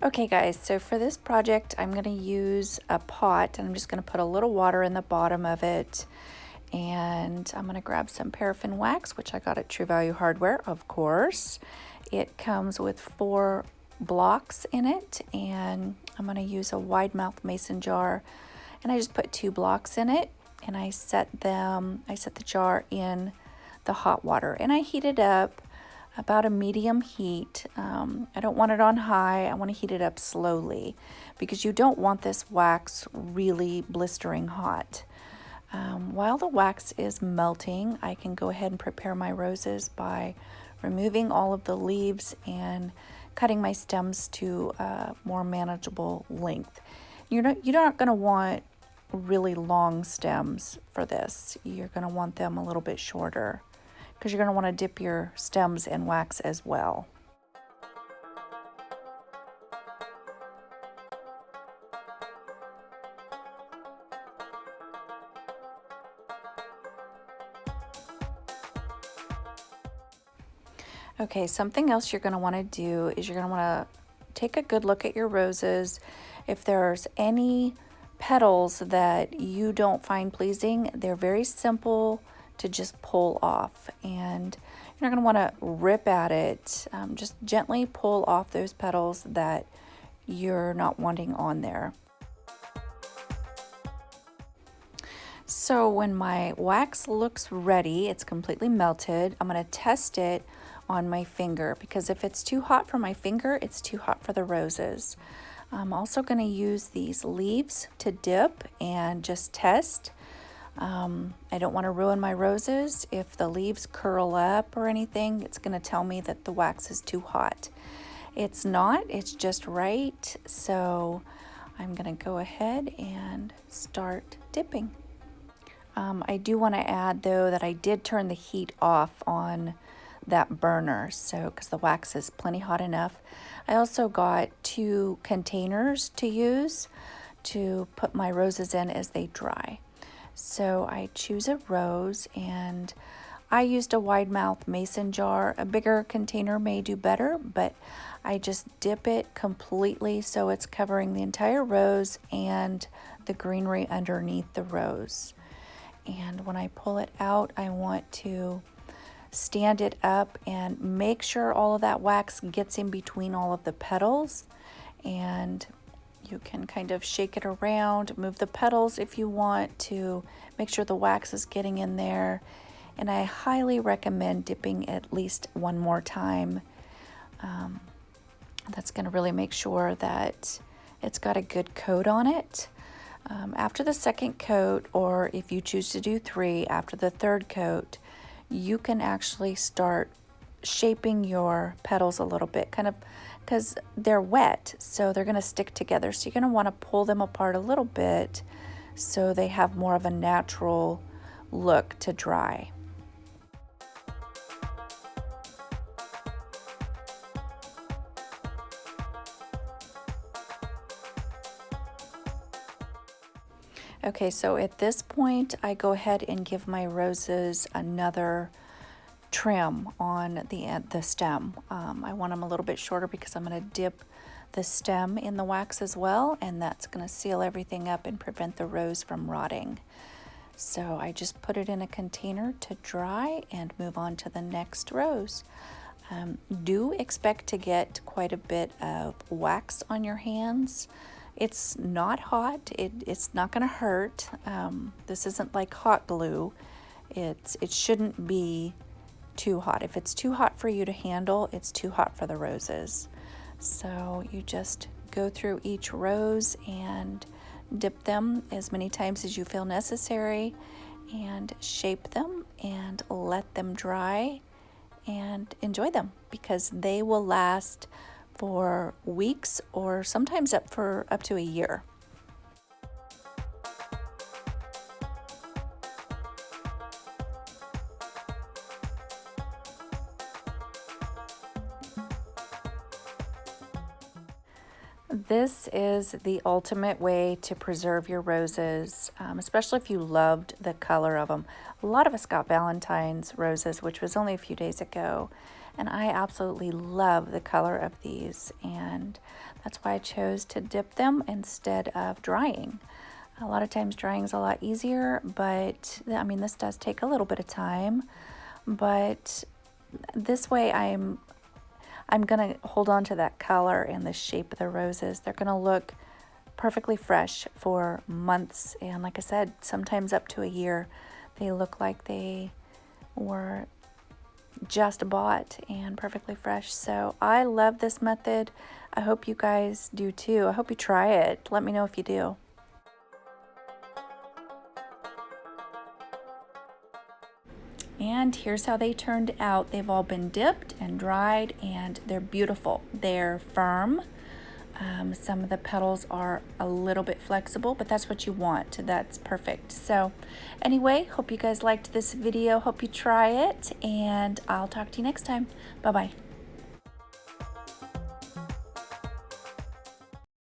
Okay guys, so for this project I'm going to use a pot and I'm just going to put a little water in the bottom of it, and I'm going to grab some paraffin wax, which I got at True Value Hardware, of course. It comes with 4 blocks in it, and I'm going to use a wide mouth mason jar, and I just put 2 blocks in it, and I set the jar in the hot water and I heat it up about a medium heat. I don't want it on high. I want to heat it up slowly because you don't want this wax really blistering hot. While the wax is melting, I can go ahead and prepare my roses by removing all of the leaves and cutting my stems to a more manageable length. You're not going to want really long stems for this. You're going to want them a little bit shorter, because you're going to want to dip your stems in wax as well. Okay, something else you're going to want to do is you're going to want to take a good look at your roses. If there's any petals that you don't find pleasing, they're very simple to just pull off, and you're not going to want to rip at it. Just gently pull off those petals that you're not wanting on there. So when my wax looks ready, it's completely melted, I'm going to test it on my finger, because if it's too hot for my finger, it's too hot for the roses. I'm also going to use these leaves to dip and just test. I don't want to ruin my roses. If the leaves curl up or anything, it's going to tell me that the wax is too hot. It's not, it's just right. So I'm going to go ahead and start dipping. I do want to add though that I did turn the heat off on that burner, so because the wax is plenty hot enough. I also got 2 containers to use to put my roses in as they dry. So I choose a rose, and I used a wide mouth mason jar. A bigger container may do better, but I just dip it completely so it's covering the entire rose and the greenery underneath the rose. And when I pull it out, I want to stand it up and make sure all of that wax gets in between all of the petals, and you can kind of shake it around, move the petals if you want to make sure the wax is getting in there. And I highly recommend dipping at least one more time. That's going to really make sure that it's got a good coat on it. After the second coat, or if you choose to do 3, after the third coat, you can actually start shaping your petals a little bit, kind of, because they're wet, so they're going to stick together. So you're going to want to pull them apart a little bit so they have more of a natural look to dry. Okay, so at this point, I go ahead and give my roses another trim on the stem. I want them a little bit shorter because I'm going to dip the stem in the wax as well, and that's going to seal everything up and prevent the rose from rotting. So I just put it in a container to dry and move on to the next rose. Do expect to get quite a bit of wax on your hands. It's not hot. It's not going to hurt. This isn't like hot glue. It shouldn't be too hot. If it's too hot for you to handle, it's too hot for the roses. So you just go through each rose and dip them as many times as you feel necessary, and shape them and let them dry and enjoy them, because they will last for weeks or sometimes up to a year. This is the ultimate way to preserve your roses, especially if you loved the color of them. A lot of us got Valentine's roses, which was only a few days ago, and I absolutely love the color of these, and that's why I chose to dip them instead of drying. A lot of times drying is a lot easier, but I mean, this does take a little bit of time, but this way I'm gonna hold on to that color and the shape of the roses. They're gonna look perfectly fresh for months, and like I said, sometimes up to a year. They look like they were just bought and perfectly fresh. So I love this method. I hope you guys do too. I hope you try it. Let me know if you do. And here's how they turned out. They've all been dipped and dried, and they're beautiful. They're firm. Some of the petals are a little bit flexible, but that's what you want. That's perfect. So anyway, hope you guys liked this video. Hope you try it, and I'll talk to you next time. Bye-bye.